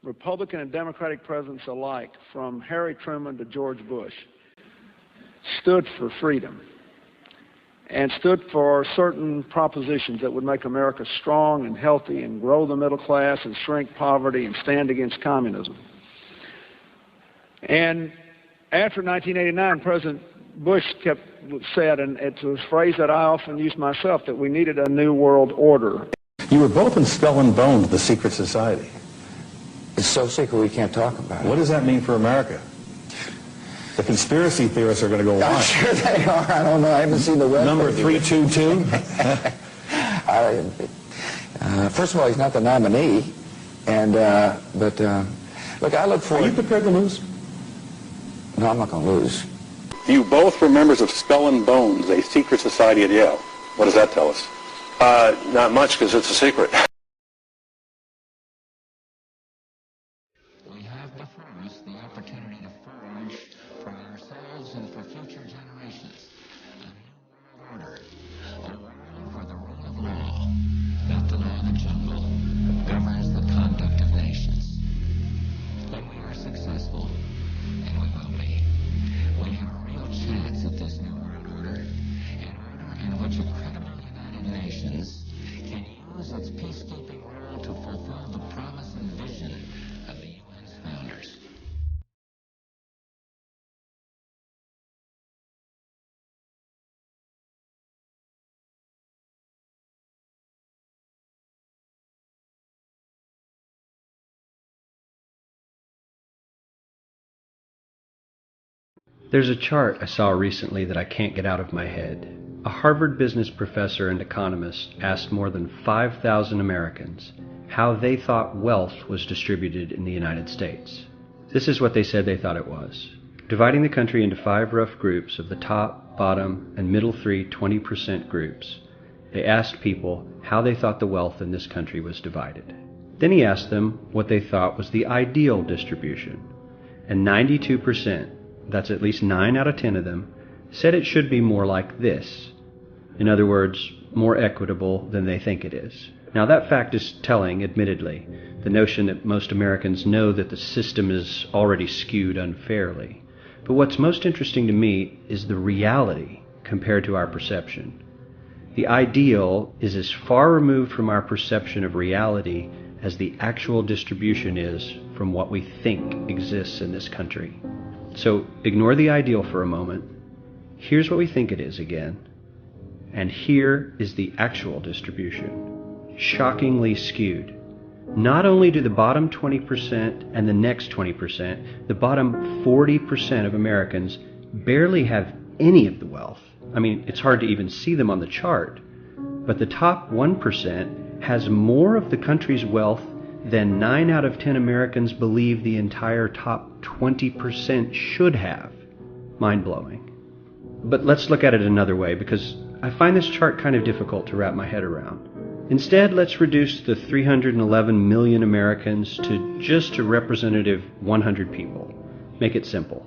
Republican and Democratic presidents alike, from Harry Truman to George Bush, stood for freedom and stood for certain propositions that would make America strong and healthy and grow the middle class and shrink poverty and stand against communism. And after 1989, President Bush said, and it's a phrase that I often use myself, that we needed a new world order. You were both in Skull and Bones, the secret society. It's so secret we can't talk about it. What does that mean for America? The conspiracy theorists are going to go I'm on. sure they are. I don't know. I haven't seen the web. Number 322? First of all, he's not the nominee. And, look, I look forward... Are you prepared to lose? No, I'm not going to lose. You both were members of Skull and Bones, a secret society at Yale. What does that tell us? Not much, because it's a secret. We have before us the opportunity to forge for ourselves and for future generations a new world order, a world where the rule of law, not the law of the jungle, governs the conduct of nations. When we are successful, and we will be, we have a real chance at this new world order, an order in which a credible United Nations can use its peacekeeping role to fulfill the promise and vision of the UN's founders. There's a chart I saw recently that I can't get out of my head. A Harvard business professor and economist asked more than 5,000 Americans how they thought wealth was distributed in the United States. This is what they said they thought it was. Dividing the country into 5 rough groups of the top, bottom, and middle 3 20% groups, they asked people how they thought the wealth in this country was divided. Then he asked them what they thought was the ideal distribution. And 92%, that's at least 9 out of 10 of them, said it should be more like this. In other words, more equitable than they think it is. Now that fact is telling, admittedly, the notion that most Americans know that the system is already skewed unfairly. But what's most interesting to me is the reality compared to our perception. The ideal is as far removed from our perception of reality as the actual distribution is from what we think exists in this country. So ignore the ideal for a moment. Here's what we think it is again. And here is the actual distribution. Shockingly skewed. Not only do the bottom 20% and the next 20%, the bottom 40% of Americans barely have any of the wealth. I mean, it's hard to even see them on the chart. But the top 1% has more of the country's wealth than 9 out of 10 Americans believe the entire top 20% should have. Mind-blowing. But let's look at it another way, because I find this chart kind of difficult to wrap my head around. Instead, let's reduce the 311 million Americans to just a representative 100 people. Make it simple.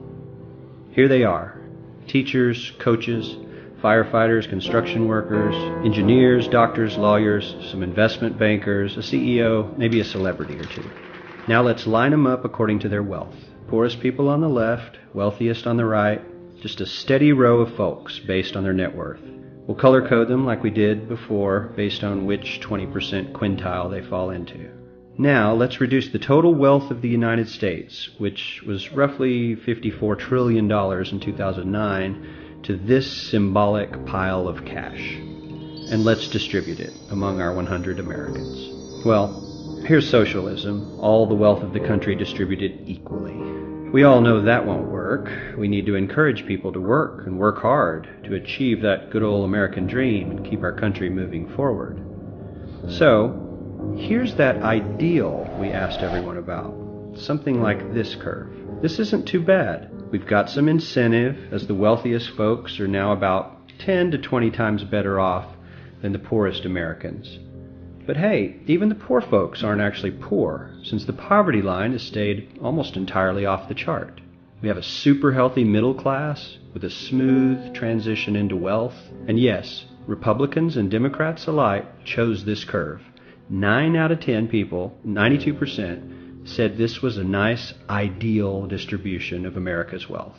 Here they are. Teachers, coaches, firefighters, construction workers, engineers, doctors, lawyers, some investment bankers, a CEO, maybe a celebrity or two. Now let's line them up according to their wealth. Poorest people on the left, wealthiest on the right, just a steady row of folks based on their net worth. We'll color code them like we did before based on which 20% quintile they fall into. Now let's reduce the total wealth of the United States, which was roughly $54 trillion in 2009, to this symbolic pile of cash. And let's distribute it among our 100 Americans. Well, here's socialism, all the wealth of the country distributed equally. We all know that won't work. We need to encourage people to work and work hard to achieve that good old American dream and keep our country moving forward. So, here's that ideal we asked everyone about. Something like this curve. This isn't too bad. We've got some incentive, as the wealthiest folks are now about 10 to 20 times better off than the poorest Americans. But hey, even the poor folks aren't actually poor, since the poverty line has stayed almost entirely off the chart. We have a super healthy middle class with a smooth transition into wealth. And yes, Republicans and Democrats alike chose this curve. 9 out of 10 people, 92%, said this was a nice, ideal distribution of America's wealth.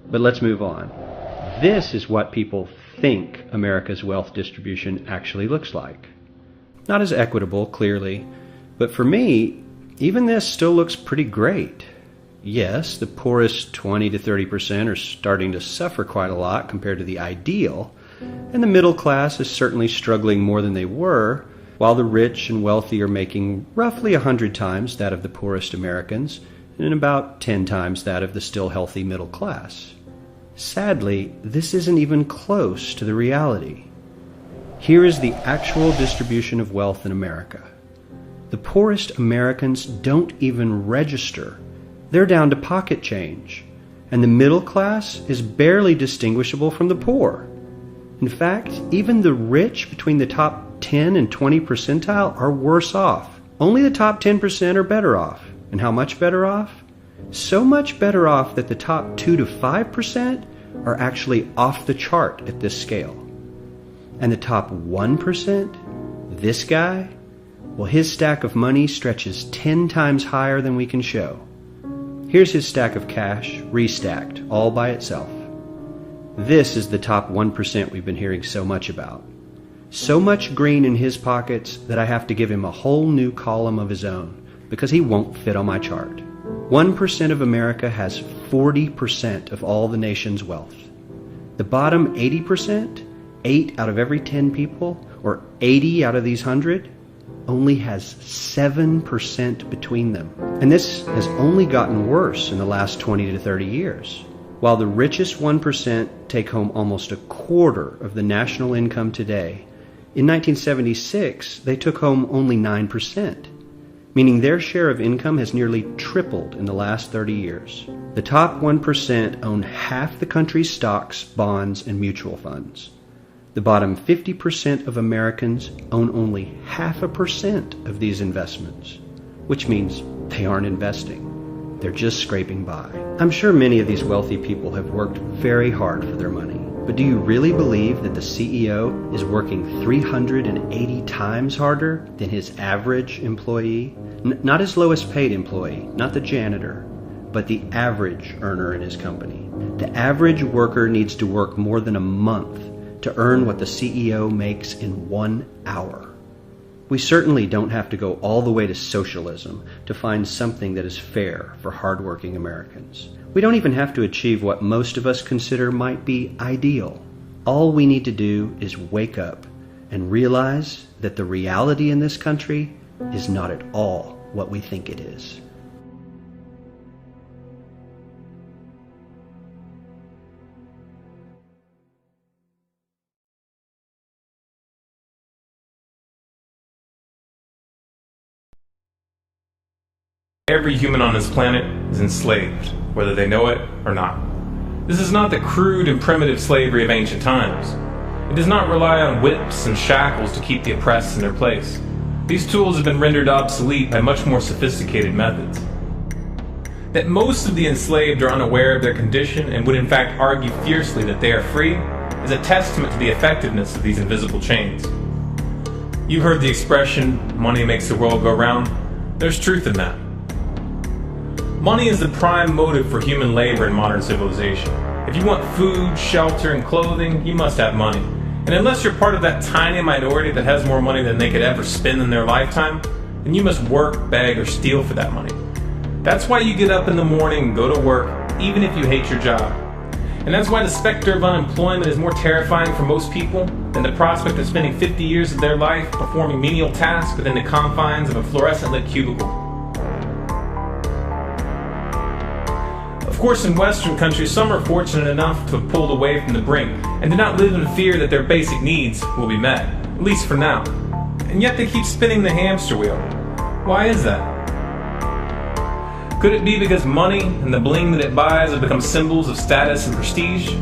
But let's move on. This is what people think America's wealth distribution actually looks like. Not as equitable, clearly, but for me, even this still looks pretty great. Yes, the poorest 20 to 30% are starting to suffer quite a lot compared to the ideal, and the middle class is certainly struggling more than they were, while the rich and wealthy are making roughly 100 times that of the poorest Americans and about 10 times that of the still healthy middle class. Sadly, this isn't even close to the reality. Here is the actual distribution of wealth in America. The poorest Americans don't even register. They're down to pocket change, and the middle class is barely distinguishable from the poor. In fact, even the rich between the top 10 and 20 percentile are worse off. Only the top 10% are better off. And how much better off? So much better off that the top 2 to 5% are actually off the chart at this scale. And the top 1%, this guy, well, his stack of money stretches 10 times higher than we can show. Here's his stack of cash, restacked, all by itself. This is the top 1% we've been hearing so much about. So much green in his pockets that I have to give him a whole new column of his own because he won't fit on my chart. 1% of America has 40% of all the nation's wealth. The bottom 80%, 8 out of every 10 people, or 80 out of these 100, only has 7% between them. And this has only gotten worse in the last 20 to 30 years. While the richest 1% take home almost a quarter of the national income today, in 1976, they took home only 9%, meaning their share of income has nearly tripled in the last 30 years. The top 1% own half the country's stocks, bonds, and mutual funds. The bottom 50% of Americans own only 0.5% of these investments, which means they aren't investing. They're just scraping by. I'm sure many of these wealthy people have worked very hard for their money. But do you really believe that the CEO is working 380 times harder than his average employee? Not his lowest paid employee, not the janitor, but the average earner in his company. The average worker needs to work more than a month to earn what the CEO makes in 1 hour. We certainly don't have to go all the way to socialism to find something that is fair for hardworking Americans. We don't even have to achieve what most of us consider might be ideal. All we need to do is wake up and realize that the reality in this country is not at all what we think it is. Every human on this planet is enslaved, whether they know it or not. This is not the crude and primitive slavery of ancient times. It does not rely on whips and shackles to keep the oppressed in their place. These tools have been rendered obsolete by much more sophisticated methods. That most of the enslaved are unaware of their condition and would in fact argue fiercely that they are free is a testament to the effectiveness of these invisible chains. You've heard the expression, money makes the world go round. There's truth in that. Money is the prime motive for human labor in modern civilization. If you want food, shelter, and clothing, you must have money. And unless you're part of that tiny minority that has more money than they could ever spend in their lifetime, then you must work, beg, or steal for that money. That's why you get up in the morning and go to work, even if you hate your job. And that's why the specter of unemployment is more terrifying for most people than the prospect of spending 50 years of their life performing menial tasks within the confines of a fluorescent-lit cubicle. Of course, in Western countries, some are fortunate enough to have pulled away from the brink and do not live in fear that their basic needs will be met, at least for now. And yet they keep spinning the hamster wheel. Why is that? Could it be because money and the bling that it buys have become symbols of status and prestige?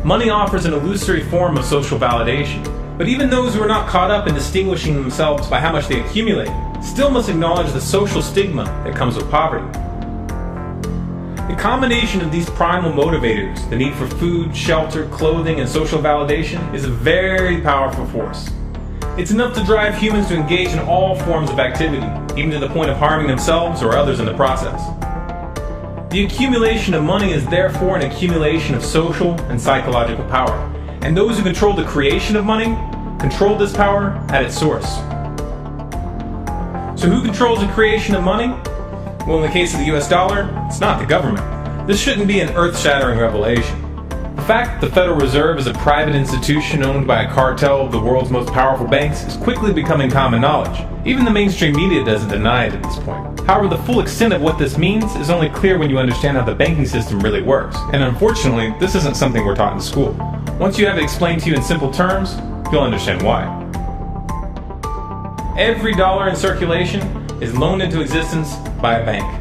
Money offers an illusory form of social validation, but even those who are not caught up in distinguishing themselves by how much they accumulate still must acknowledge the social stigma that comes with poverty. The combination of these primal motivators, the need for food, shelter, clothing, and social validation, is a very powerful force. It's enough to drive humans to engage in all forms of activity, even to the point of harming themselves or others in the process. The accumulation of money is therefore an accumulation of social and psychological power, and those who control the creation of money control this power at its source. So who controls the creation of money? Well, in the case of the US dollar, it's not the government. This shouldn't be an earth-shattering revelation. The fact that the Federal Reserve is a private institution owned by a cartel of the world's most powerful banks is quickly becoming common knowledge. Even the mainstream media doesn't deny it at this point. However, the full extent of what this means is only clear when you understand how the banking system really works. And unfortunately, this isn't something we're taught in school. Once you have it explained to you in simple terms, you'll understand why. Every dollar in circulation is loaned into existence by a bank.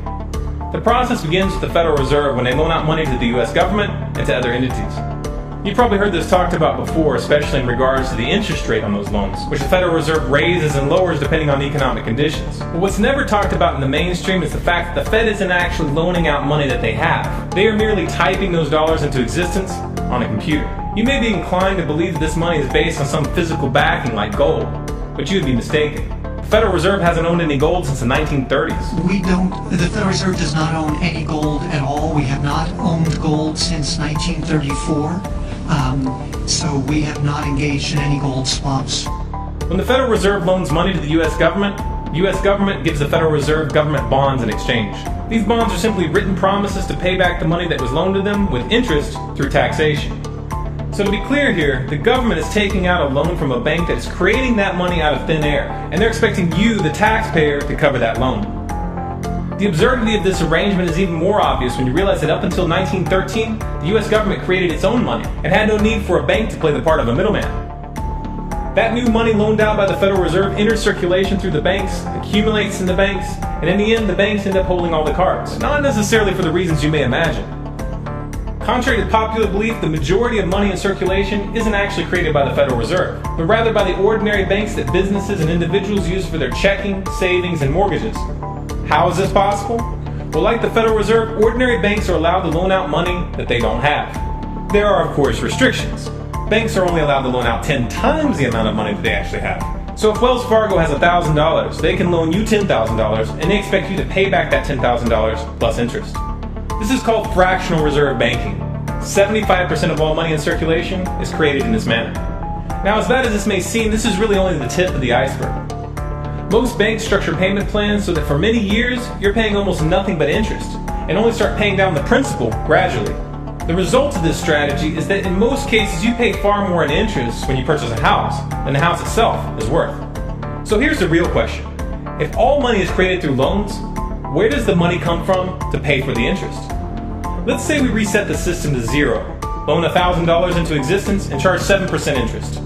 The process begins with the Federal Reserve when they loan out money to the US government and to other entities. You've probably heard this talked about before, especially in regards to the interest rate on those loans, which the Federal Reserve raises and lowers depending on economic conditions. But what's never talked about in the mainstream is the fact that the Fed isn't actually loaning out money that they have. They are merely typing those dollars into existence on a computer. You may be inclined to believe that this money is based on some physical backing like gold, but you would be mistaken. The Federal Reserve hasn't owned any gold since the 1930s. The Federal Reserve does not own any gold at all. We have not owned gold since 1934. So we have not engaged in any gold swaps. When the Federal Reserve loans money to the US government gives the Federal Reserve government bonds in exchange. These bonds are simply written promises to pay back the money that was loaned to them with interest through taxation. So to be clear here, the government is taking out a loan from a bank that is creating that money out of thin air, and they're expecting you, the taxpayer, to cover that loan. The absurdity of this arrangement is even more obvious when you realize that up until 1913, the US government created its own money and had no need for a bank to play the part of a middleman. That new money loaned out by the Federal Reserve enters circulation through the banks, accumulates in the banks, and in the end, the banks end up holding all the cards. Not necessarily for the reasons you may imagine. Contrary to popular belief, the majority of money in circulation isn't actually created by the Federal Reserve, but rather by the ordinary banks that businesses and individuals use for their checking, savings, and mortgages. How is this possible? Well, like the Federal Reserve, ordinary banks are allowed to loan out money that they don't have. There are, of course, restrictions. Banks are only allowed to loan out 10 times the amount of money that they actually have. So if Wells Fargo has $1,000, they can loan you $10,000, and they expect you to pay back that $10,000 plus interest. This is called fractional reserve banking. 75% of all money in circulation is created in this manner. Now, as bad as this may seem, this is really only the tip of the iceberg. Most banks structure payment plans so that for many years, you're paying almost nothing but interest, and only start paying down the principal gradually. The result of this strategy is that in most cases, you pay far more in interest when you purchase a house than the house itself is worth. So here's the real question. If all money is created through loans, where does the money come from to pay for the interest? Let's say we reset the system to zero, loan $1,000 into existence, and charge 7% interest.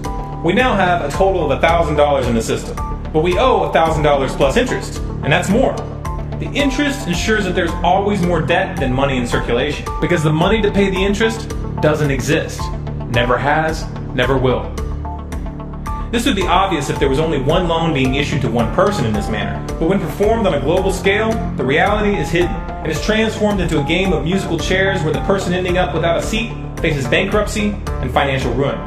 We now have a total of $1,000 in the system, but we owe $1,000 plus interest, and that's more. The interest ensures that there's always more debt than money in circulation, because the money to pay the interest doesn't exist. Never has, never will. This would be obvious if there was only one loan being issued to one person in this manner, but when performed on a global scale, the reality is hidden and is transformed into a game of musical chairs where the person ending up without a seat faces bankruptcy and financial ruin.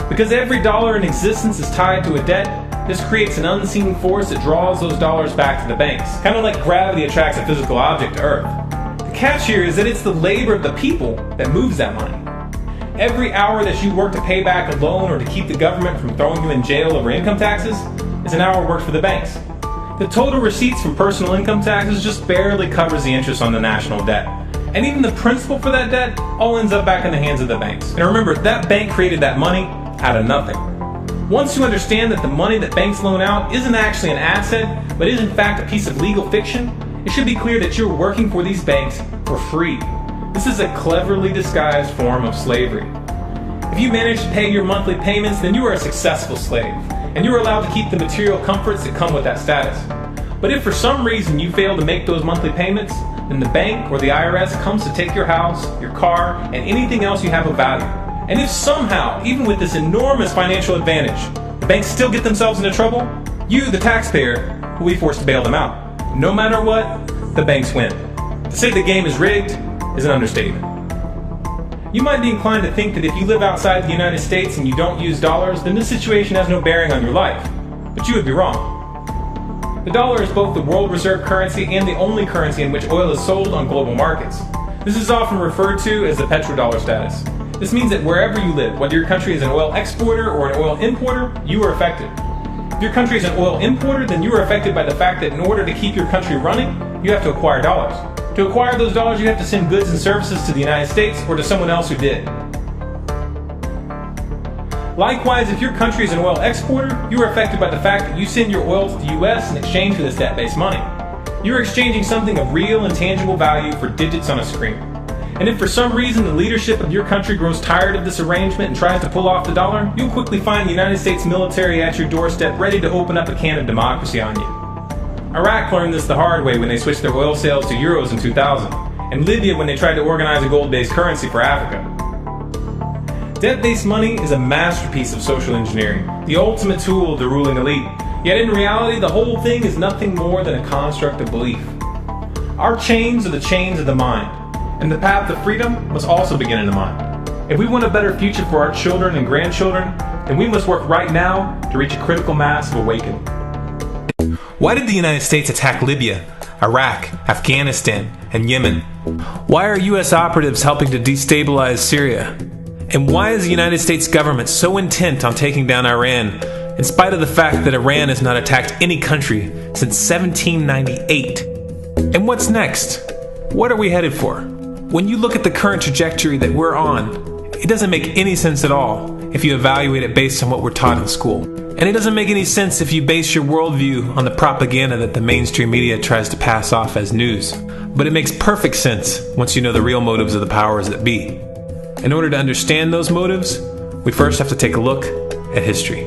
Because every dollar in existence is tied to a debt, this creates an unseen force that draws those dollars back to the banks, kind of like gravity attracts a physical object to Earth. The catch here is that it's the labor of the people that moves that money. Every hour that you work to pay back a loan or to keep the government from throwing you in jail over income taxes is an hour worked for the banks. The total receipts from personal income taxes just barely covers the interest on the national debt. And even the principal for that debt all ends up back in the hands of the banks. And remember, that bank created that money out of nothing. Once you understand that the money that banks loan out isn't actually an asset, but is in fact a piece of legal fiction, it should be clear that you're working for these banks for free. This is a cleverly disguised form of slavery. If you manage to pay your monthly payments, then you are a successful slave, and you are allowed to keep the material comforts that come with that status. But if for some reason you fail to make those monthly payments, then the bank or the IRS comes to take your house, your car, and anything else you have of value. And if somehow, even with this enormous financial advantage, the banks still get themselves into trouble, you, the taxpayer, will be forced to bail them out. No matter what, the banks win. To say the game is rigged is an understatement. You might be inclined to think that if you live outside the United States and you don't use dollars, then this situation has no bearing on your life. But you would be wrong. The dollar is both the world reserve currency and the only currency in which oil is sold on global markets. This is often referred to as the petrodollar status. This means that wherever you live, whether your country is an oil exporter or an oil importer, you are affected. If your country is an oil importer, then you are affected by the fact that in order to keep your country running, you have to acquire dollars. To acquire those dollars, you have to send goods and services to the United States or to someone else who did. Likewise, if your country is an oil exporter, you are affected by the fact that you send your oil to the U.S. in exchange for this debt-based money. You are exchanging something of real and tangible value for digits on a screen. And if for some reason the leadership of your country grows tired of this arrangement and tries to pull off the dollar, you'll quickly find the United States military at your doorstep ready to open up a can of democracy on you. Iraq learned this the hard way when they switched their oil sales to euros in 2000, and Libya when they tried to organize a gold-based currency for Africa. Debt-based money is a masterpiece of social engineering, the ultimate tool of the ruling elite. Yet in reality, the whole thing is nothing more than a construct of belief. Our chains are the chains of the mind, and the path to freedom must also begin in the mind. If we want a better future for our children and grandchildren, then we must work right now to reach a critical mass of awakening. Why did the United States attack Libya, Iraq, Afghanistan, and Yemen? Why are U.S. operatives helping to destabilize Syria? And why is the United States government so intent on taking down Iran, in spite of the fact that Iran has not attacked any country since 1798? And what's next? What are we headed for? When you look at the current trajectory that we're on, it doesn't make any sense at all if you evaluate it based on what we're taught in school. And it doesn't make any sense if you base your worldview on the propaganda that the mainstream media tries to pass off as news. But it makes perfect sense once you know the real motives of the powers that be. In order to understand those motives, we first have to take a look at history.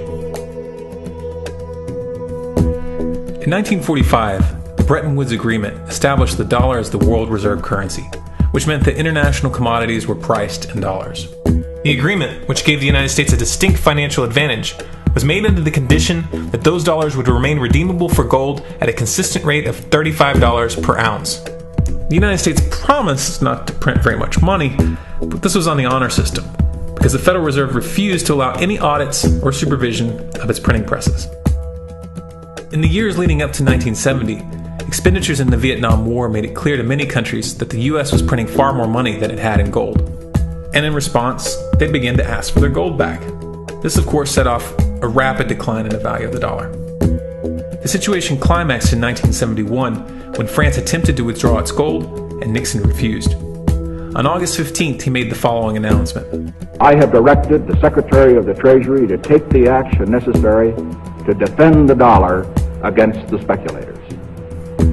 In 1945, the Bretton Woods Agreement established the dollar as the world reserve currency, which meant that international commodities were priced in dollars. The agreement, which gave the United States a distinct financial advantage, was made under the condition that those dollars would remain redeemable for gold at a consistent rate of $35 per ounce. The United States promised not to print very much money, but this was on the honor system, because the Federal Reserve refused to allow any audits or supervision of its printing presses. In the years leading up to 1970, expenditures in the Vietnam War made it clear to many countries that the U.S. was printing far more money than it had in gold. And in response, they began to ask for their gold back. This, of course, set off a rapid decline in the value of the dollar. The situation climaxed in 1971 when France attempted to withdraw its gold and Nixon refused. On August 15th, he made the following announcement. I have directed the Secretary of the Treasury to take the action necessary to defend the dollar against the speculators.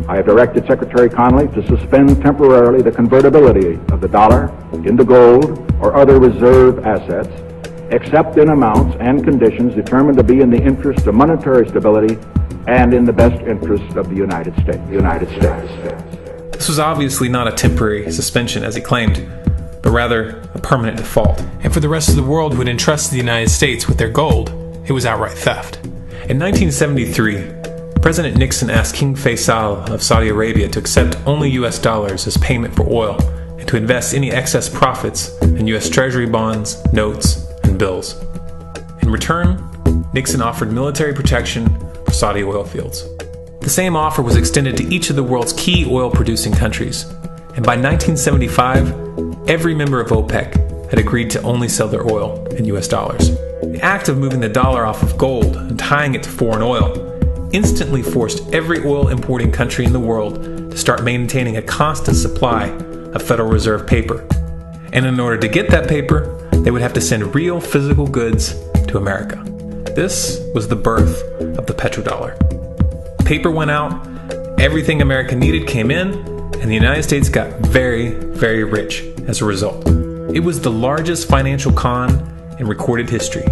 I have directed Secretary Connally to suspend temporarily the convertibility of the dollar into gold or other reserve assets, except in amounts and conditions determined to be in the interest of monetary stability and in the best interest of the United States. This was obviously not a temporary suspension, as he claimed, but rather a permanent default. And for the rest of the world who had entrusted the United States with their gold, it was outright theft. In 1973, President Nixon asked King Faisal of Saudi Arabia to accept only U.S. dollars as payment for oil and to invest any excess profits in U.S. Treasury bonds, notes, and bills. In return, Nixon offered military protection for Saudi oil fields. The same offer was extended to each of the world's key oil-producing countries, and by 1975, every member of OPEC had agreed to only sell their oil in U.S. dollars. The act of moving the dollar off of gold and tying it to foreign oil instantly forced every oil-importing country in the world to start maintaining a constant supply of Federal Reserve paper. And in order to get that paper, they would have to send real physical goods to America. This was the birth of the petrodollar. Paper went out, everything America needed came in, and the United States got very, very rich as a result. It was the largest financial con in recorded history.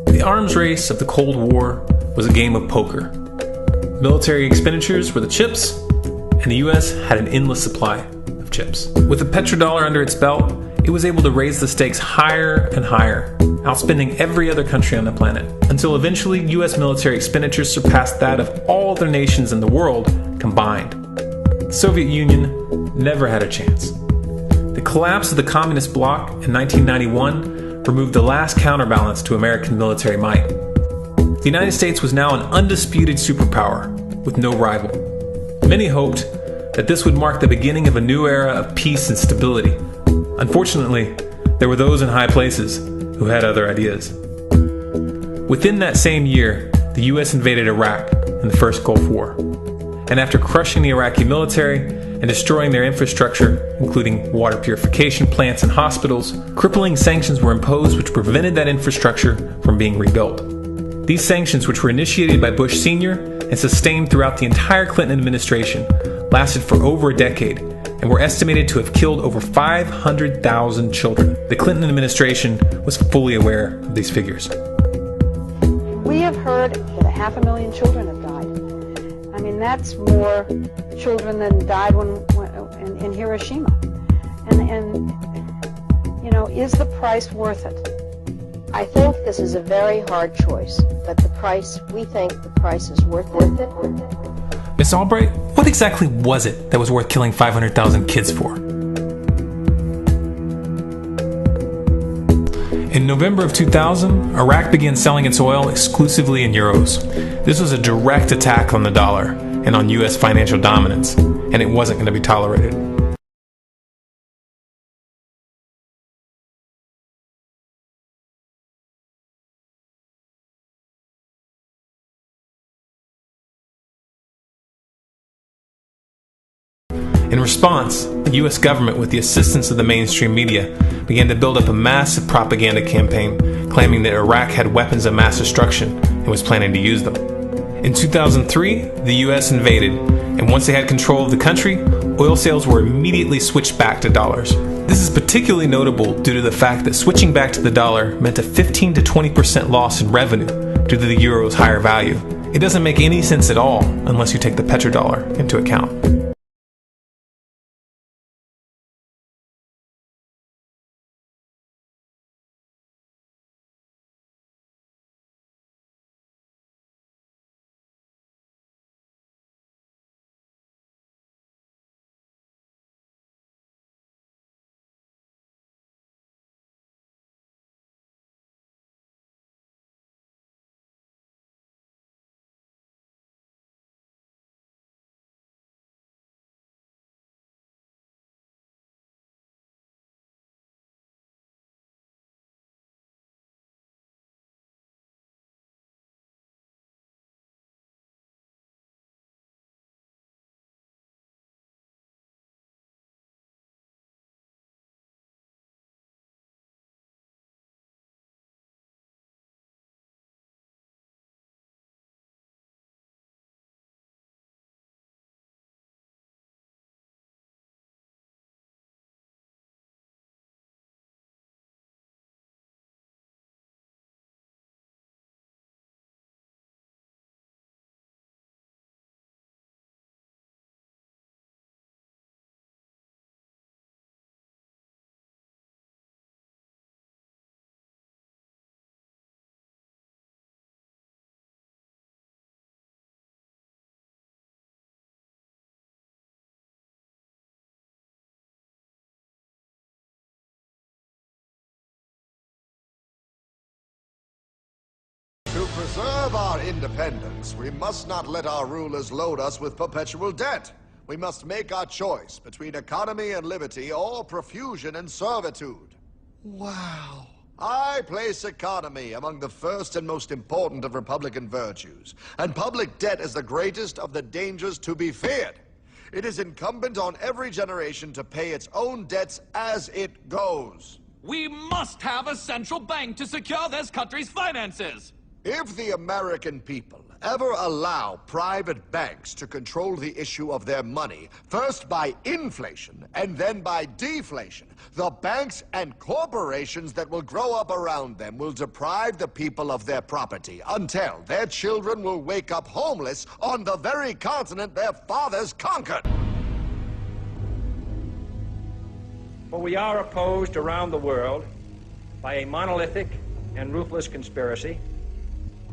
The arms race of the Cold War was a game of poker. Military expenditures were the chips, and the U.S. had an endless supply of chips. With the petrodollar under its belt, it was able to raise the stakes higher and higher, outspending every other country on the planet, until eventually U.S. military expenditures surpassed that of all other nations in the world combined. The Soviet Union never had a chance. The collapse of the communist bloc in 1991 removed the last counterbalance to American military might. The United States was now an undisputed superpower with no rival. Many hoped that this would mark the beginning of a new era of peace and stability. Unfortunately, there were those in high places who had other ideas. Within that same year, the U.S. invaded Iraq in the First Gulf War. And after crushing the Iraqi military and destroying their infrastructure, including water purification plants and hospitals, crippling sanctions were imposed which prevented that infrastructure from being rebuilt. These sanctions, which were initiated by Bush Sr. and sustained throughout the entire Clinton administration, lasted for over a decade and were estimated to have killed over 500,000 children. The Clinton administration was fully aware of these figures. We have heard that 500,000 children have died. I mean, that's more children than died in Hiroshima. And you know, is the price worth it? I think this is a very hard choice, but we think the price is worth it. Miss Albright, what exactly was it that was worth killing 500,000 kids for? In November of 2000, Iraq began selling its oil exclusively in euros. This was a direct attack on the dollar and on U.S. financial dominance, and it wasn't going to be tolerated. In response, the U.S. government, with the assistance of the mainstream media, began to build up a massive propaganda campaign claiming that Iraq had weapons of mass destruction and was planning to use them. In 2003, the U.S. invaded, and once they had control of the country, oil sales were immediately switched back to dollars. This is particularly notable due to the fact that switching back to the dollar meant a 15 to 20% loss in revenue due to the euro's higher value. It doesn't make any sense at all unless you take the petrodollar into account. To preserve our independence, we must not let our rulers load us with perpetual debt. We must make our choice between economy and liberty or profusion and servitude. Wow. I place economy among the first and most important of Republican virtues, and public debt is the greatest of the dangers to be feared. It is incumbent on every generation to pay its own debts as it goes. We must have a central bank to secure this country's finances. If the American people ever allow private banks to control the issue of their money, first by inflation and then by deflation, the banks and corporations that will grow up around them will deprive the people of their property until their children will wake up homeless on the very continent their fathers conquered. For we are opposed around the world by a monolithic and ruthless conspiracy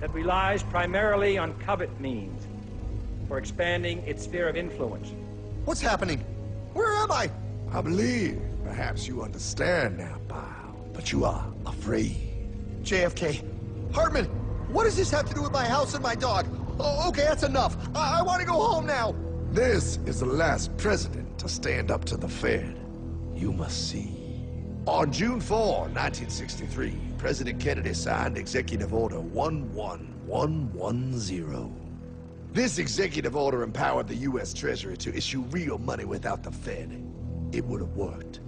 that relies primarily on covert means for expanding its sphere of influence. What's happening? Where am I? I believe perhaps you understand now, pal. but you are afraid. JFK, Hartman, what does this have to do with my house and my dog? Oh, okay, that's enough. I want to go home now. This is the last president to stand up to the Fed. You must see. On June 4, 1963, President Kennedy signed Executive Order 11110. This executive order empowered the U.S. Treasury to issue real money without the Fed. It would have worked.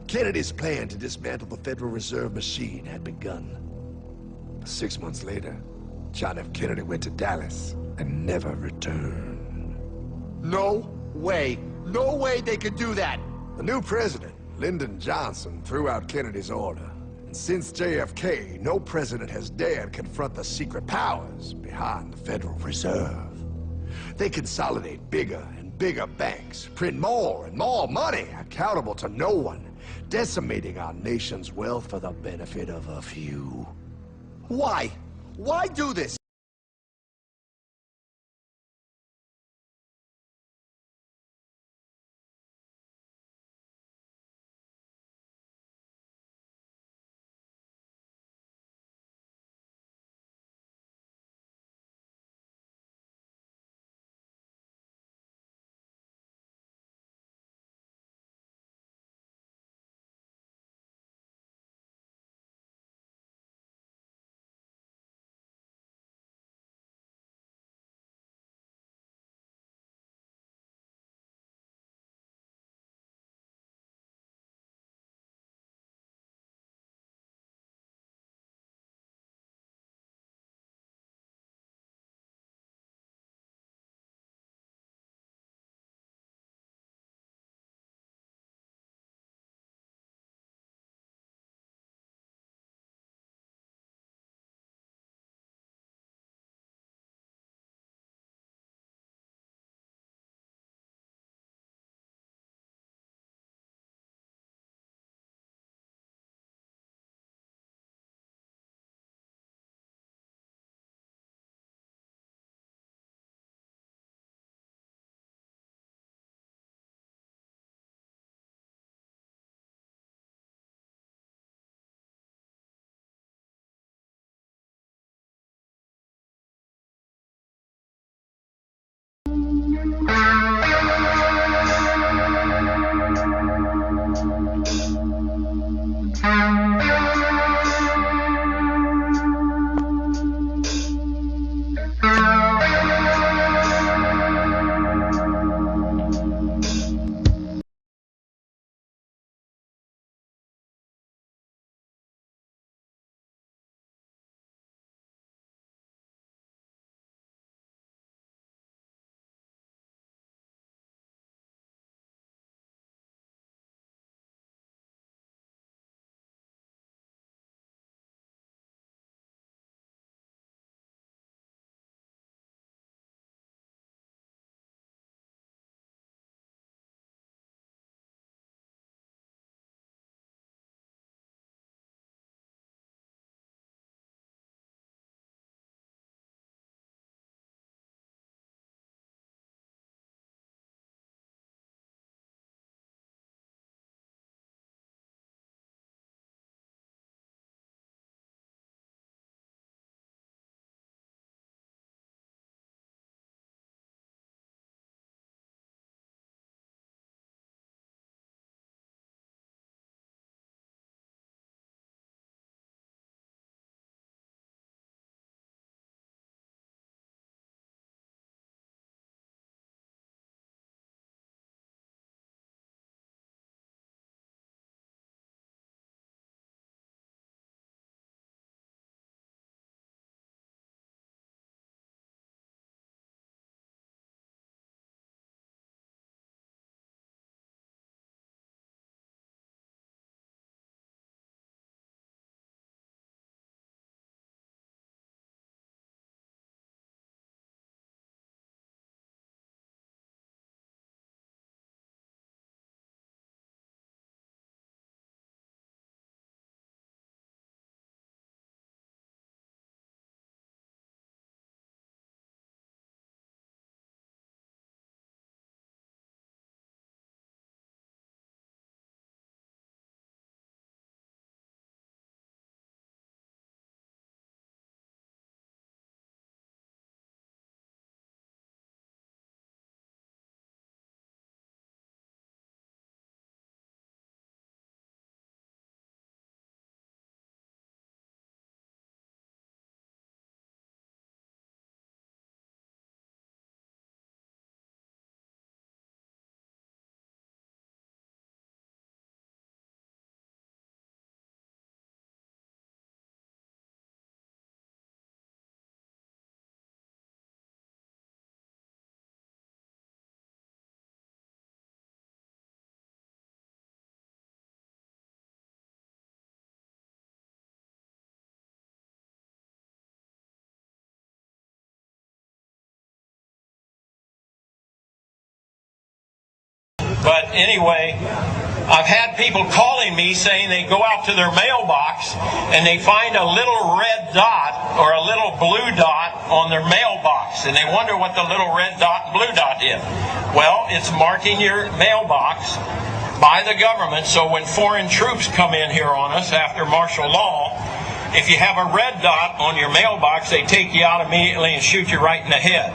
Kennedy's plan to dismantle the Federal Reserve machine had begun. But 6 months later, John F. Kennedy went to Dallas and never returned. No way they could do that. The new president, Lyndon Johnson, threw out Kennedy's order. And since JFK, no president has dared confront the secret powers behind the Federal Reserve. They consolidate bigger and bigger banks, print more and more money, accountable to no one, decimating our nation's wealth for the benefit of a few. Why? Why do this? But anyway, I've had people calling me saying they go out to their mailbox and they find a little red dot or a little blue dot on their mailbox, and they wonder what the little red dot and blue dot is. Well, it's marking your mailbox by the government, so when foreign troops come in here on us after martial law, if you have a red dot on your mailbox, they take you out immediately and shoot you right in the head.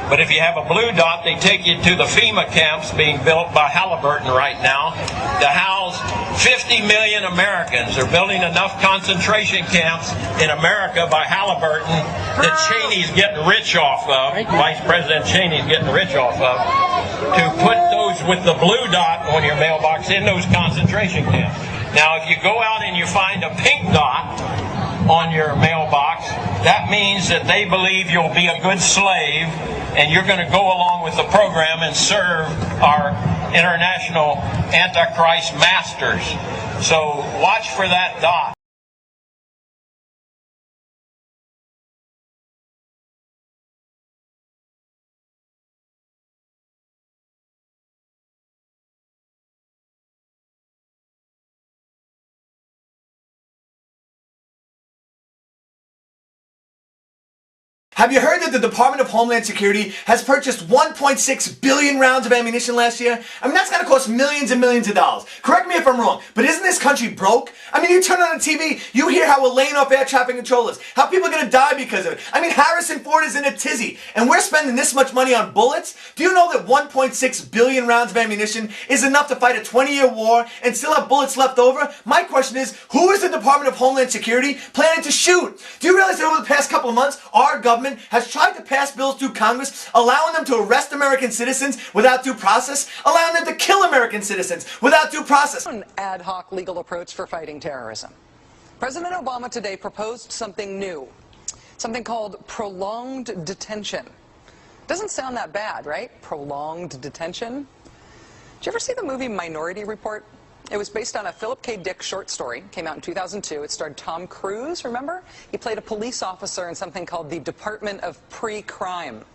But if you have a blue dot, they take you to the FEMA camps being built by Halliburton right now to house 50 million Americans. They're building enough concentration camps in America by Halliburton that Cheney's getting rich off of, Vice President Cheney's getting rich off of, to put those with the blue dot on your mailbox in those concentration camps. Now, if you go out and you find a pink dot on your mailbox, that means that they believe you'll be a good slave and you're going to go along with the program and serve our international Antichrist masters. So watch for that dot. Have you heard that the Department of Homeland Security has purchased 1.6 billion rounds of ammunition last year? I mean, that's going to cost millions and millions of dollars. Correct me if I'm wrong, but isn't this country broke? I mean, you turn on the TV, you hear how we're laying off air traffic controllers, how people are going to die because of it. I mean, Harrison Ford is in a tizzy, and we're spending this much money on bullets? Do you know that 1.6 billion rounds of ammunition is enough to fight a 20-year war and still have bullets left over? My question is, who is the Department of Homeland Security planning to shoot? Do you realize that over the past couple of months, our government has tried to pass bills through Congress allowing them to arrest American citizens without due process, allowing them to kill American citizens without due process? An ad hoc legal approach for fighting terrorism. President Obama today proposed something new, something called prolonged detention. Doesn't sound that bad, right? Prolonged detention. Did you ever see the movie Minority Report? It was based on a Philip K. Dick short story. Came out in 2002. It starred Tom Cruise, remember? He played a police officer in something called the Department of Pre-Crime.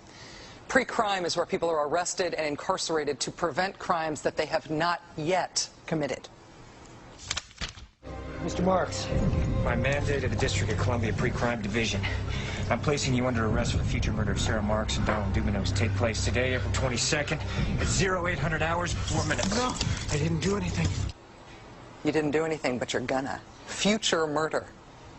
Pre-crime is where people are arrested and incarcerated to prevent crimes that they have not yet committed. Mr. Marks, by mandate of the District of Columbia Pre-Crime Division, I'm placing you under arrest for the future murder of Sarah Marks and Donald Dumanos. Take place today, April 22nd, at 0800 hours, 4 minutes. No, I didn't do anything. You didn't do anything, but you're gonna. Future murder.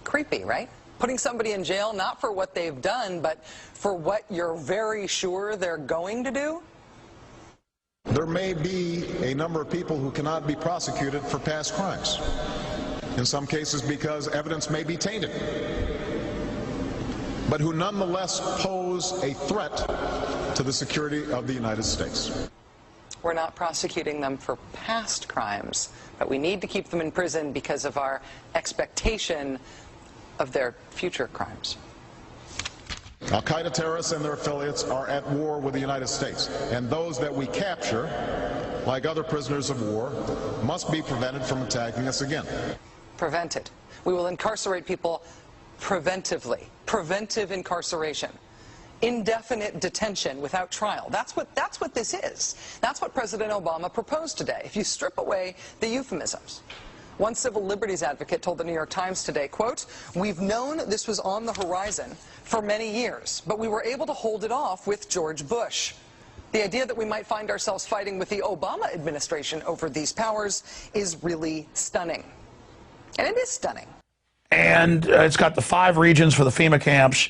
Creepy, right? Putting somebody in jail not for what they've done, but for what you're very sure they're going to do? There may be a number of people who cannot be prosecuted for past crimes. In some cases because evidence may be tainted, but who nonetheless pose a threat to the security of the United States. We're not prosecuting them for past crimes, but we need to keep them in prison because of our expectation of their future crimes. Al-Qaeda terrorists and their affiliates are at war with the United States, and those that we capture, like other prisoners of war, must be prevented from attacking us again. Prevented. We will incarcerate people preventively. Preventive incarceration. Indefinite detention without trial. That's what this is. That's what President Obama proposed today, if you strip away the euphemisms. One civil liberties advocate told the New York Times today, quote, "We've known this was on the horizon for many years, but we were able to hold it off with George Bush. The idea that we might find ourselves fighting with the Obama administration over these powers is really stunning." And it is stunning. And it's got the 5 regions for the FEMA camps.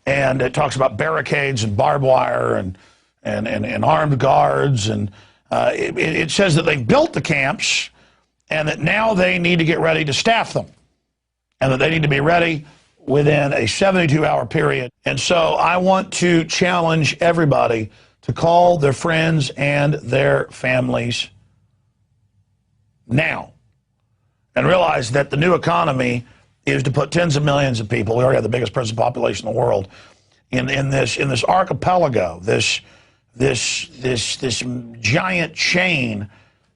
And it talks about barricades and barbed wire and armed guards. And it says that they've built the camps and that now they need to get ready to staff them. And that they need to be ready within a 72-hour period. And so I want to challenge everybody to call their friends and their families now. And realize that the new economy is to put tens of millions of people, we already have the biggest prison population in the world, in this archipelago, this giant chain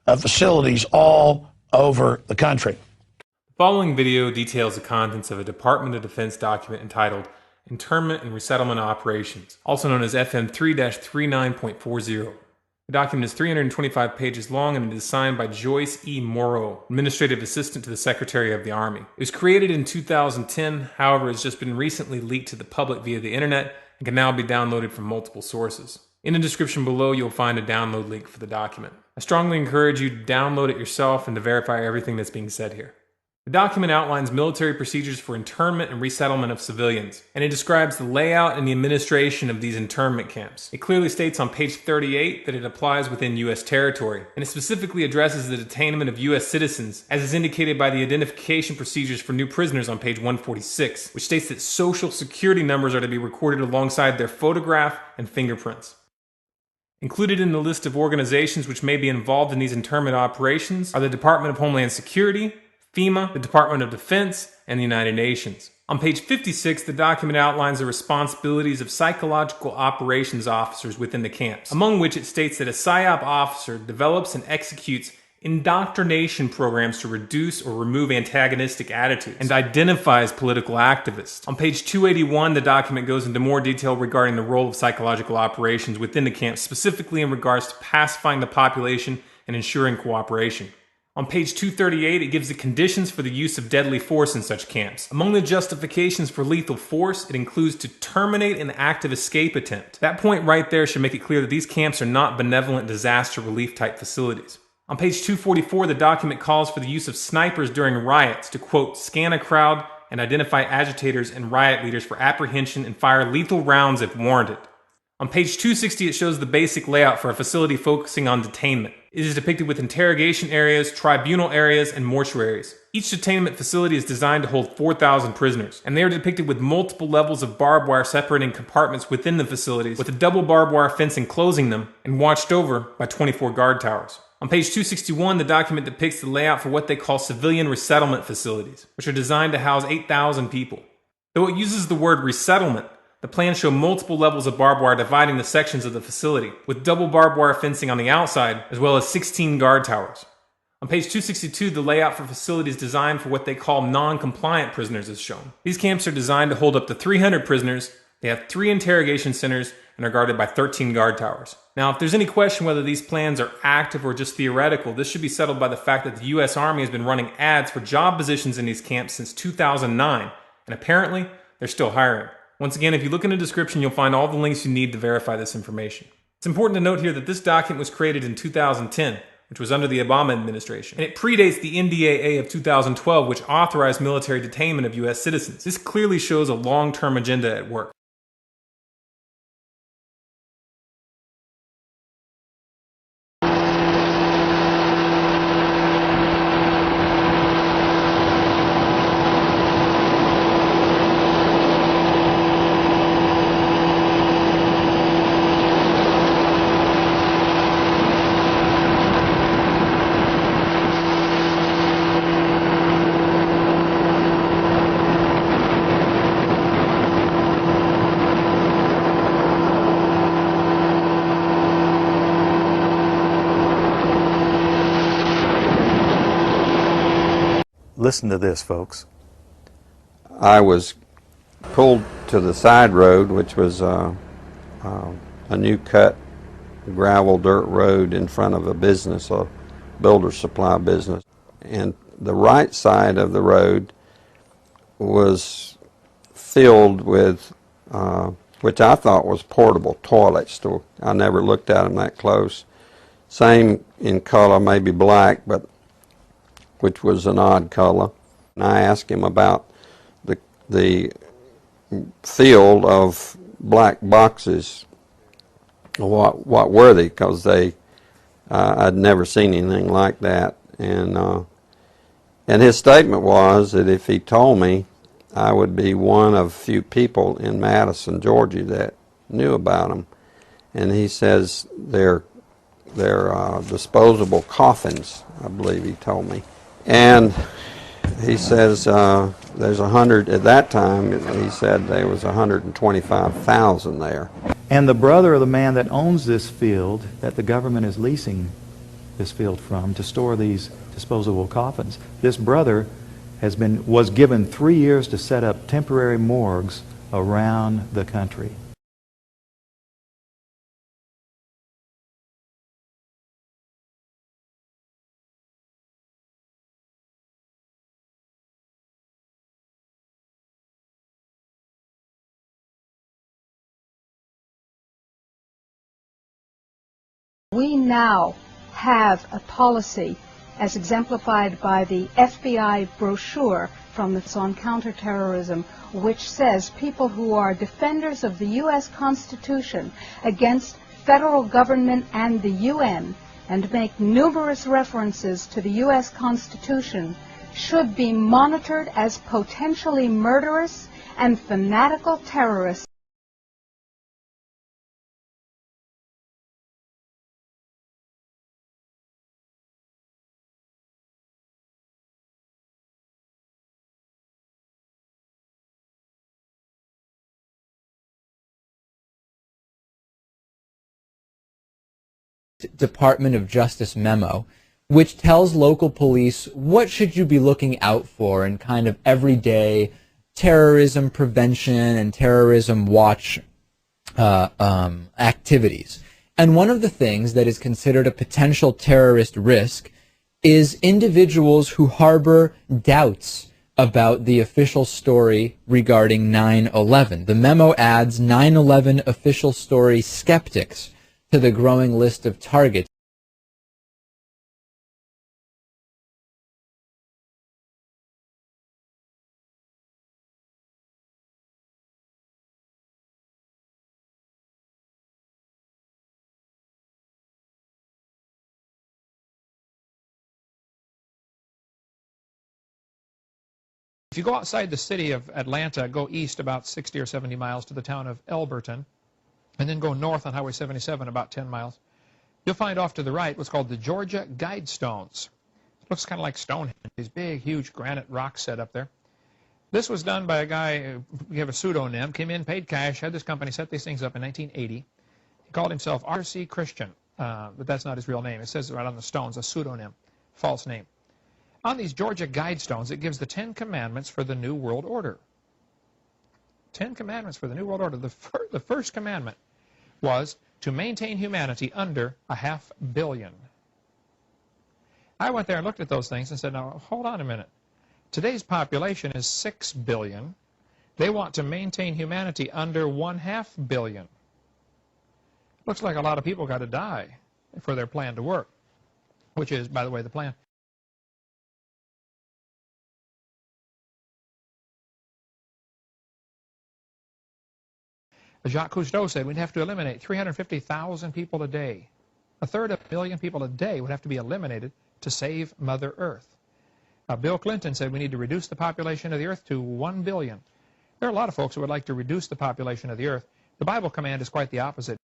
of facilities all over the country. The following video details the contents of a Department of Defense document entitled Internment and Resettlement Operations, also known as FM 3-39.40. The document is 325 pages long and it is signed by Joyce E. Morrow, Administrative Assistant to the Secretary of the Army. It was created in 2010, however, it's just been recently leaked to the public via the internet and can now be downloaded from multiple sources. In the description below, you'll find a download link for the document. I strongly encourage you to download it yourself and to verify everything that's being said here. The document outlines military procedures for internment and resettlement of civilians, and it describes the layout and the administration of these internment camps. It clearly states on page 38 that it applies within U.S. territory, and it specifically addresses the detainment of U.S. citizens, as is indicated by the identification procedures for new prisoners on page 146, which states that social security numbers are to be recorded alongside their photograph and fingerprints. Included in the list of organizations which may be involved in these internment operations are the Department of Homeland Security, FEMA, the Department of Defense, and the United Nations. On page 56, the document outlines the responsibilities of psychological operations officers within the camps, among which it states that a PSYOP officer develops and executes indoctrination programs to reduce or remove antagonistic attitudes and identifies political activists. On page 281, the document goes into more detail regarding the role of psychological operations within the camps, specifically in regards to pacifying the population and ensuring cooperation. On page 238, it gives the conditions for the use of deadly force in such camps. Among the justifications for lethal force, it includes to terminate an active escape attempt. That point right there should make it clear that these camps are not benevolent disaster relief type facilities. On page 244, the document calls for the use of snipers during riots to, quote, scan a crowd and identify agitators and riot leaders for apprehension and fire lethal rounds if warranted. On page 260, it shows the basic layout for a facility focusing on detainment. It is depicted with interrogation areas, tribunal areas, and mortuaries. Each detainment facility is designed to hold 4,000 prisoners, and they are depicted with multiple levels of barbed wire separating compartments within the facilities, with a double barbed wire fence enclosing them, and watched over by 24 guard towers. On page 261, the document depicts the layout for what they call civilian resettlement facilities, which are designed to house 8,000 people. Though it uses the word resettlement, the plans show multiple levels of barbed wire dividing the sections of the facility, with double barbed wire fencing on the outside, as well as 16 guard towers. On page 262, the layout for facilities designed for what they call non-compliant prisoners is shown. These camps are designed to hold up to 300 prisoners, they have 3 interrogation centers, and are guarded by 13 guard towers. Now, if there's any question whether these plans are active or just theoretical, this should be settled by the fact that the U.S. Army has been running ads for job positions in these camps since 2009, and apparently, they're still hiring. Once again, if you look in the description, you'll find all the links you need to verify this information. It's important to note here that this document was created in 2010, which was under the Obama administration, and it predates the NDAA of 2012, which authorized military detainment of U.S. citizens. This clearly shows a long-term agenda at work. Listen to this, folks. I was pulled to the side road, which was a new cut gravel dirt road in front of a business, a builder supply business. And the right side of the road was filled with, which I thought was portable toilets. I never looked at them that close. Same in color, maybe black, but which was an odd color. And I asked him about the field of black boxes. What were they? Because I'd never seen anything like that. And his statement was that if he told me, I would be one of few people in Madison, Georgia that knew about them. And he says they're disposable coffins, I believe he told me. And he says there's 100, at that time he said there was 125,000 there. And the brother of the man that owns this field, that the government is leasing this field from to store these disposable coffins, this brother was given 3 years to set up temporary morgues around the country. now have a policy as exemplified by the FBI brochure from the on counterterrorism, which says people who are defenders of the U.S. Constitution against federal government and the UN, and make numerous references to the U.S. Constitution, should be monitored as potentially murderous and fanatical terrorists. Department of Justice memo, which tells local police what should you be looking out for in kind of everyday terrorism prevention and terrorism watch activities. And one of the things that is considered a potential terrorist risk is individuals who harbor doubts about the official story regarding 9/11. The memo adds 9/11 official story skeptics to the growing list of targets. If you go outside the city of Atlanta, go east about 60 or 70 miles to the town of Elberton, and then go north on Highway 77 about 10 miles, you'll find off to the right what's called the Georgia Guidestones. It looks kind of like Stonehenge, these big, huge granite rocks set up there. This was done by a guy, we have a pseudonym, came in, paid cash, had this company set these things up in 1980. He called himself R.C. Christian, but that's not his real name. It says right on the stones, a pseudonym, false name. On these Georgia Guidestones, it gives the 10 Commandments for the New World Order. 10 Commandments for the New World Order. The first commandment was to maintain humanity under 500 million. I went there and looked at those things and said, now, hold on a minute. Today's population is 6 billion. They want to maintain humanity under 0.5 billion. Looks like a lot of people got to die for their plan to work, which is, by the way, the plan. Jacques Cousteau said we'd have to eliminate 350,000 people a day. 1/3 million people a day would have to be eliminated to save Mother Earth. Bill Clinton said we need to reduce the population of the Earth to 1 billion. There are a lot of folks who would like to reduce the population of the Earth. The Bible command is quite the opposite.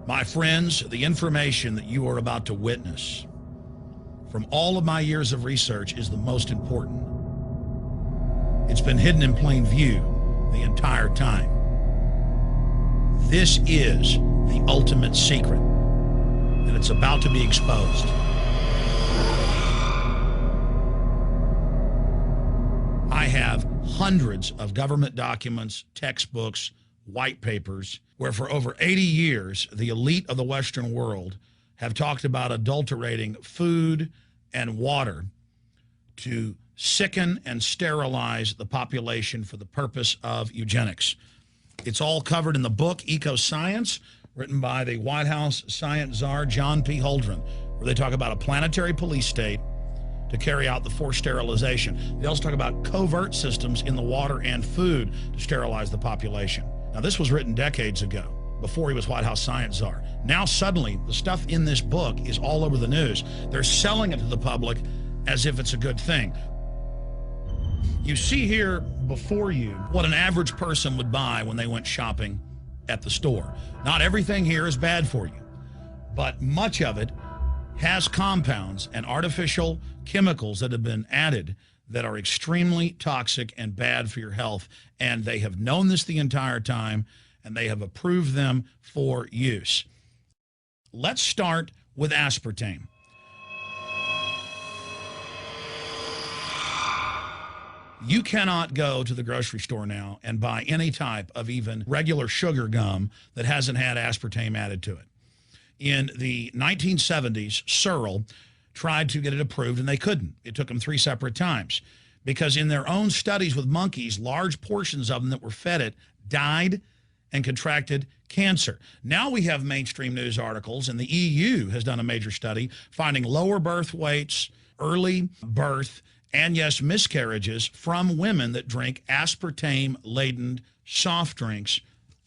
My friends, the information that you are about to witness from all of my years of research is the most important. It's been hidden in plain view the entire time. This is the ultimate secret, and it's about to be exposed. I have hundreds of government documents, textbooks, white papers, where for over 80 years, the elite of the Western world have talked about adulterating food and water to sicken and sterilize the population for the purpose of eugenics. It's all covered in the book Eco-Science, written by the White House science czar John P. Holdren, where they talk about a planetary police state to carry out the forced sterilization. They also talk about covert systems in the water and food to sterilize the population. Now, this was written decades ago, before he was White House science czar. Now, suddenly, the stuff in this book is all over the news. They're selling it to the public as if it's a good thing. You see here before you what an average person would buy when they went shopping at the store. Not everything here is bad for you, but much of it has compounds and artificial chemicals that have been added that are extremely toxic and bad for your health. And they have known this the entire time, and they have approved them for use. Let's start with aspartame. You cannot go to the grocery store now and buy any type of even regular sugar gum that hasn't had aspartame added to it. In the 1970s, Searle tried to get it approved, and they couldn't. It took them 3 separate times because in their own studies with monkeys, large portions of them that were fed it died and contracted cancer. Now we have mainstream news articles, and the EU has done a major study finding lower birth weights, early birth, and yes, miscarriages from women that drink aspartame-laden soft drinks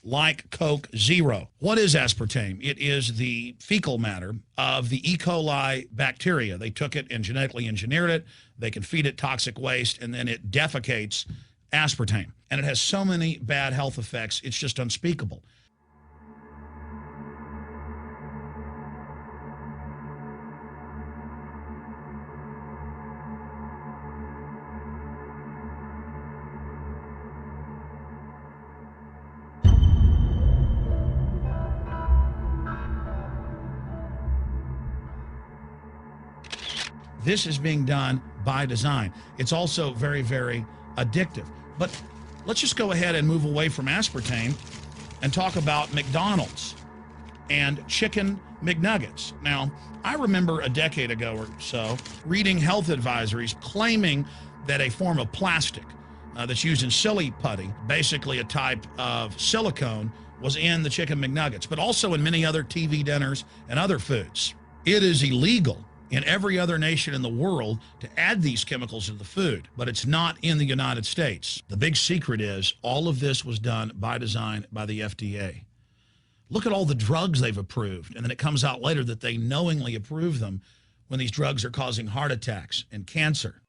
like Coke Zero. What is aspartame? It is the fecal matter of the E. coli bacteria. They took it and genetically engineered it. They can feed it toxic waste, and then it defecates aspartame. And it has so many bad health effects, it's just unspeakable. This is being done by design. It's also very, very addictive. But let's just go ahead and move away from aspartame and talk about McDonald's and chicken McNuggets. Now, I remember a decade ago or so reading health advisories claiming that a form of plastic that's used in silly putty, basically a type of silicone, was in the chicken McNuggets, but also in many other TV dinners and other foods. It is illegal in every other nation in the world to add these chemicals to the food, but it's not in the United States. The big secret is all of this was done by design by the FDA. Look at all the drugs they've approved, and then it comes out later that they knowingly approve them when these drugs are causing heart attacks and cancer.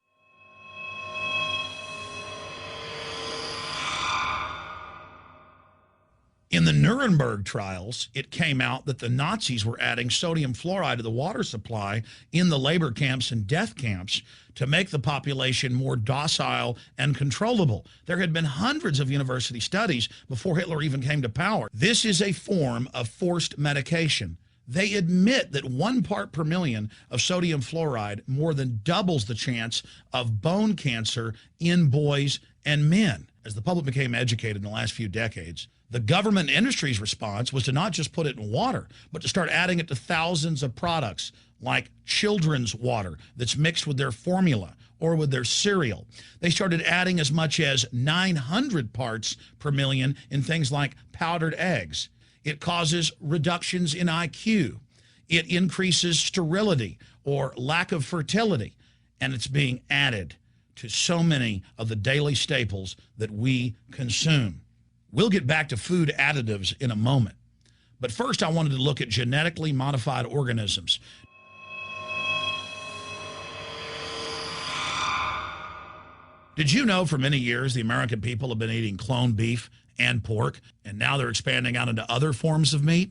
In the Nuremberg trials, it came out that the Nazis were adding sodium fluoride to the water supply in the labor camps and death camps to make the population more docile and controllable. There had been hundreds of university studies before Hitler even came to power. This is a form of forced medication. They admit that 1 part per million of sodium fluoride more than doubles the chance of bone cancer in boys and men. As the public became educated in the last few decades, the government and industry's response was to not just put it in water, but to start adding it to thousands of products like children's water that's mixed with their formula or with their cereal. They started adding as much as 900 parts per million in things like powdered eggs. It causes reductions in IQ. It increases sterility or lack of fertility. And it's being added to so many of the daily staples that we consume. We'll get back to food additives in a moment. But first, I wanted to look at genetically modified organisms. Did you know for many years the American people have been eating cloned beef and pork, and now they're expanding out into other forms of meat?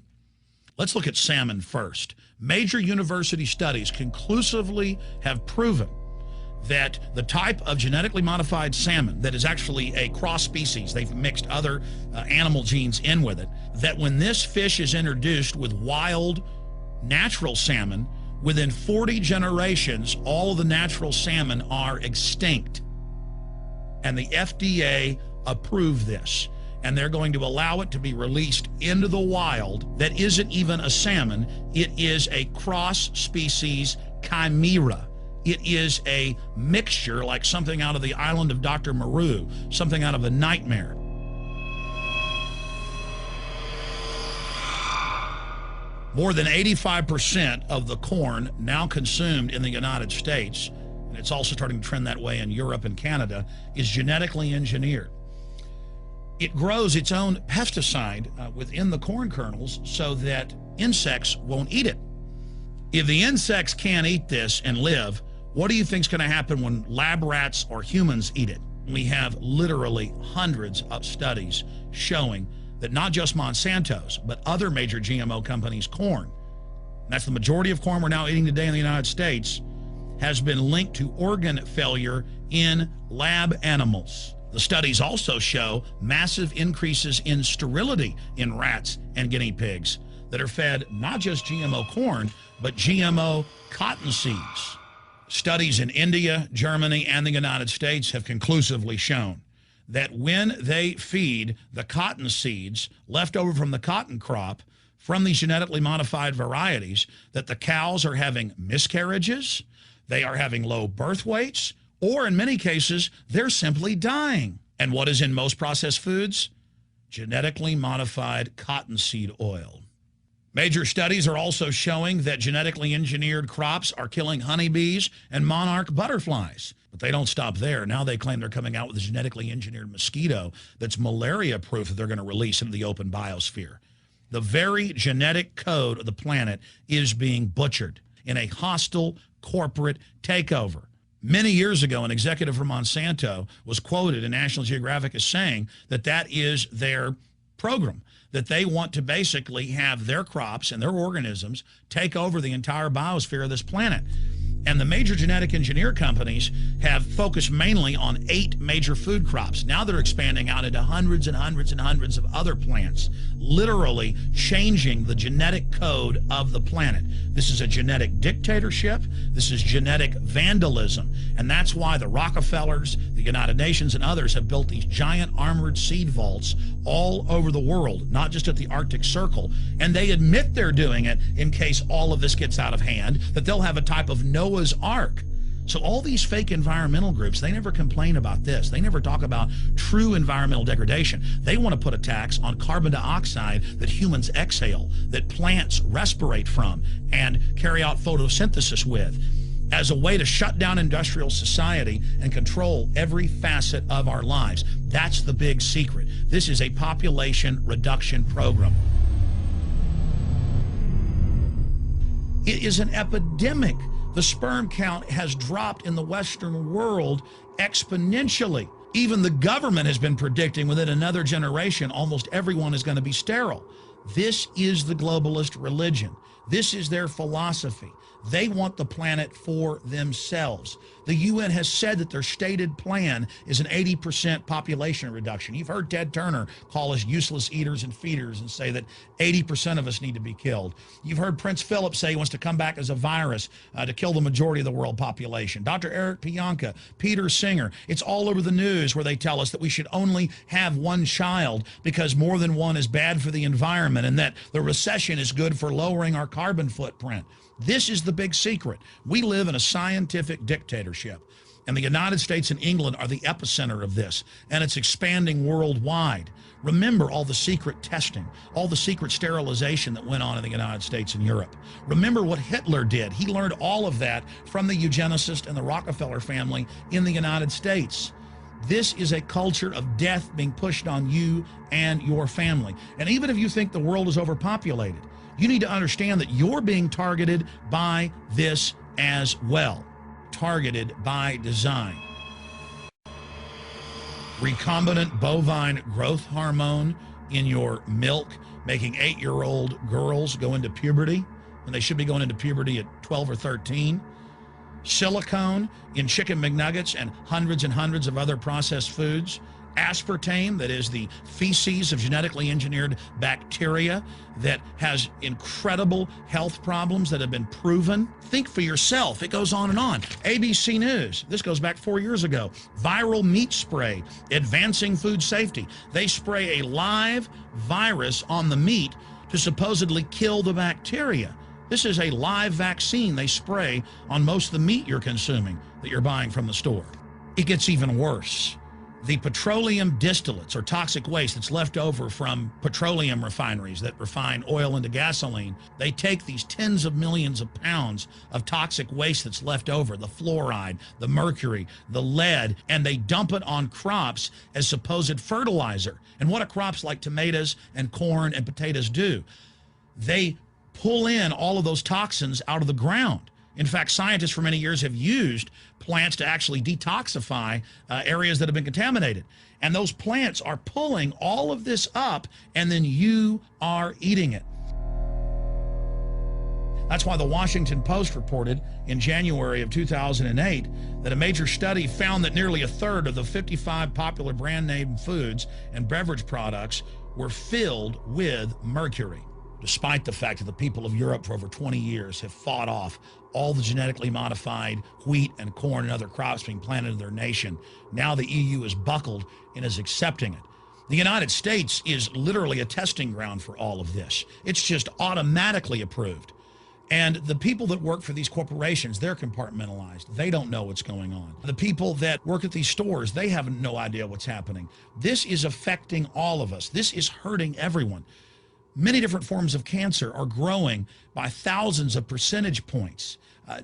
Let's look at salmon first. Major university studies conclusively have proven that the type of genetically modified salmon that is actually a cross species, they've mixed other animal genes in with it, that when this fish is introduced with wild natural salmon, within 40 generations, all of the natural salmon are extinct. And the FDA approved this. And they're going to allow it to be released into the wild that isn't even a salmon. It is a cross-species chimera. It is a mixture like something out of the island of Dr. Moreau, something out of a nightmare. More than 85% of the corn now consumed in the United States, and it's also starting to trend that way in Europe and Canada, is genetically engineered. It grows its own pesticide within the corn kernels so that insects won't eat it. If the insects can't eat this and live, what do you think is going to happen when lab rats or humans eat it? We have literally hundreds of studies showing that not just Monsanto's, but other major GMO companies' corn, and that's the majority of corn we're now eating today in the United States, has been linked to organ failure in lab animals. The studies also show massive increases in sterility in rats and guinea pigs that are fed not just GMO corn, but GMO cotton seeds. Studies in India, Germany, and the United States have conclusively shown that when they feed the cotton seeds left over from the cotton crop from these genetically modified varieties, that the cows are having miscarriages, they are having low birth weights, or in many cases, they're simply dying. And what is in most processed foods? Genetically modified cottonseed oil. Major studies are also showing that genetically engineered crops are killing honeybees and monarch butterflies. But they don't stop there. Now they claim they're coming out with a genetically engineered mosquito that's malaria-proof that they're going to release into the open biosphere. The very genetic code of the planet is being butchered in a hostile corporate takeover. Many years ago, an executive from Monsanto was quoted in National Geographic as saying that that is their program, that they want to basically have their crops and their organisms take over the entire biosphere of this planet. And the major genetic engineer companies have focused mainly on 8 major food crops. Now they're expanding out into hundreds and hundreds and hundreds of other plants, literally changing the genetic code of the planet. This is a genetic dictatorship. This is genetic vandalism. And that's why the Rockefellers, the United Nations, and others have built these giant armored seed vaults all over the world, not just at the Arctic Circle. And they admit they're doing it in case all of this gets out of hand, that they'll have a type of Noah's Ark. So all these fake environmental groups, they never complain about this. They never talk about true environmental degradation. They want to put a tax on carbon dioxide that humans exhale, that plants respirate from and carry out photosynthesis with, as a way to shut down industrial society and control every facet of our lives. That's the big secret. This is a population reduction program. It is an epidemic. The sperm count has dropped in the Western world exponentially. Even the government has been predicting within another generation, almost everyone is going to be sterile. This is the globalist religion. This is their philosophy. They want the planet for themselves. The UN has said that their stated plan is an 80% population reduction. You've heard Ted Turner call us useless eaters and feeders and say that 80% of us need to be killed. You've heard Prince Philip say he wants to come back as a virus to kill the majority of the world population. Dr. Eric Pianka, Peter Singer, it's all over the news where they tell us that we should only have one child because more than one is bad for the environment and that the recession is good for lowering our carbon footprint. This is the big secret. We live in a scientific dictatorship, and the United States and England are the epicenter of this, and it's expanding worldwide. Remember all the secret testing, all the secret sterilization that went on in the United States and Europe. Remember what Hitler did. He learned all of that from the eugenicist and the Rockefeller family in the United States. This is a culture of death being pushed on you and your family. And even if you think the world is overpopulated, you need to understand that you're being targeted by this as well. Targeted by design. Recombinant bovine growth hormone in your milk, making 8-year-old girls go into puberty when they should be going into puberty at 12 or 13. Silicone in chicken McNuggets and hundreds of other processed foods. Aspartame, that is the feces of genetically engineered bacteria that has incredible health problems that have been proven. Think for yourself. It goes on and on. ABC News, this goes back 4 years ago. Viral meat spray, advancing food safety. They spray a live virus on the meat to supposedly kill the bacteria. This is a live vaccine they spray on most of the meat you're consuming that you're buying from the store. It gets even worse. The petroleum distillates, or toxic waste that's left over from petroleum refineries that refine oil into gasoline, they take these tens of millions of pounds of toxic waste that's left over, the fluoride, the mercury, the lead, and they dump it on crops as supposed fertilizer. And what do crops like tomatoes and corn and potatoes do? They pull in all of those toxins out of the ground. In fact, scientists for many years have used plants to actually detoxify areas that have been contaminated. And those plants are pulling all of this up, and then you are eating it. That's why the Washington Post reported in January of 2008 that a major study found that nearly a third of the 55 popular brand name foods and beverage products were filled with mercury. Despite the fact that the people of Europe for over 20 years have fought off all the genetically modified wheat and corn and other crops being planted in their nation, now the EU is buckled and is accepting it. The United States is literally a testing ground for all of this. It's just automatically approved. And the people that work for these corporations, they're compartmentalized. They don't know what's going on. The people that work at these stores, they have no idea what's happening. This is affecting all of us. This is hurting everyone. Many different forms of cancer are growing by thousands of percentage points.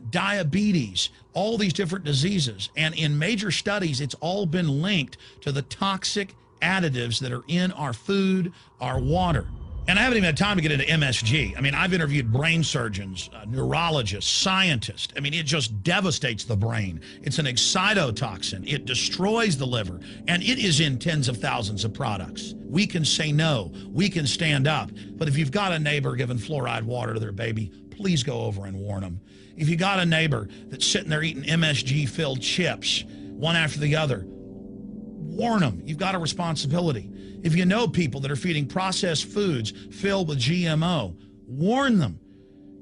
Diabetes, all these different diseases. And in major studies, it's all been linked to the toxic additives that are in our food, our water. And I haven't even had time to get into MSG. I mean, I've interviewed brain surgeons, neurologists, scientists. I mean, it just devastates the brain. It's an excitotoxin. It destroys the liver, and it is in tens of thousands of products. We can say no. We can stand up. But if you've got a neighbor giving fluoride water to their baby, please go over and warn them. If you got a neighbor that's sitting there eating MSG-filled chips, one after the other, warn them. You've got a responsibility. If you know people that are feeding processed foods filled with GMO, warn them.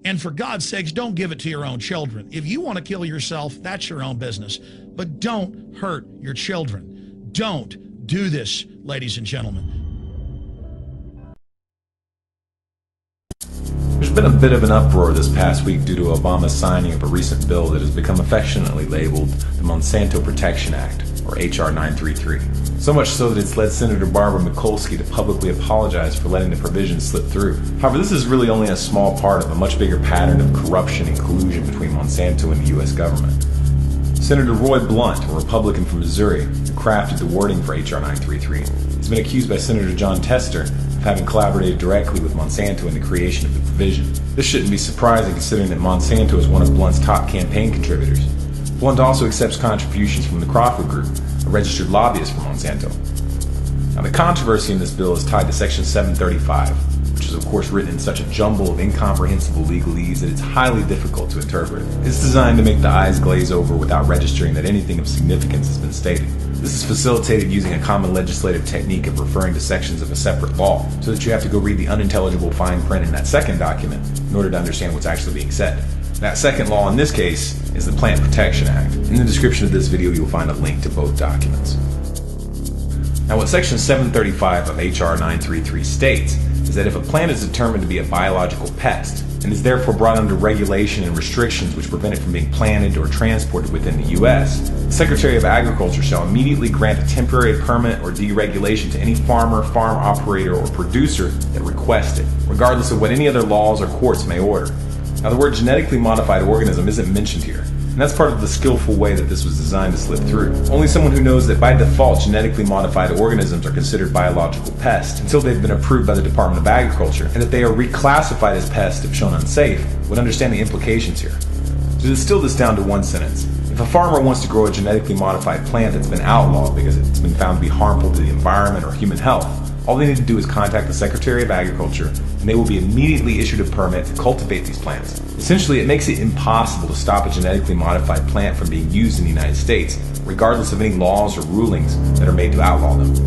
And for God's sakes, don't give it to your own children. If you want to kill yourself, that's your own business. But don't hurt your children. Don't do this, ladies and gentlemen. There's been a bit of an uproar this past week due to Obama's signing of a recent bill that has become affectionately labeled the Monsanto Protection Act, or H.R. 933. So much so that it's led Senator Barbara Mikulski to publicly apologize for letting the provisions slip through. However, this is really only a small part of a much bigger pattern of corruption and collusion between Monsanto and the U.S. government. Senator Roy Blunt, a Republican from Missouri, who crafted the wording for H.R. 933, has been accused by Senator John Tester of having collaborated directly with Monsanto in the creation of the provision. This shouldn't be surprising considering that Monsanto is one of Blunt's top campaign contributors. Blunt also accepts contributions from the Crawford Group, a registered lobbyist for Monsanto. Now, the controversy in this bill is tied to Section 735, which is of course written in such a jumble of incomprehensible legalese that it's highly difficult to interpret. It's designed to make the eyes glaze over without registering that anything of significance has been stated. This is facilitated using a common legislative technique of referring to sections of a separate law, so that you have to go read the unintelligible fine print in that second document in order to understand what's actually being said. That second law in this case is the Plant Protection Act. In the description of this video, you'll find a link to both documents. Now, what Section 735 of H.R. 933 states is that if a plant is determined to be a biological pest and is therefore brought under regulation and restrictions which prevent it from being planted or transported within the U.S., the Secretary of Agriculture shall immediately grant a temporary permit or deregulation to any farmer, farm operator, or producer that requests it, regardless of what any other laws or courts may order. Now, the word genetically modified organism isn't mentioned here, and that's part of the skillful way that this was designed to slip through. Only someone who knows that by default genetically modified organisms are considered biological pests until they've been approved by the Department of Agriculture, and that they are reclassified as pests if shown unsafe, would understand the implications here. To distill this down to one sentence, if a farmer wants to grow a genetically modified plant that's been outlawed because it's been found to be harmful to the environment or human health, all they need to do is contact the Secretary of Agriculture, and they will be immediately issued a permit to cultivate these plants. Essentially, it makes it impossible to stop a genetically modified plant from being used in the United States, regardless of any laws or rulings that are made to outlaw them.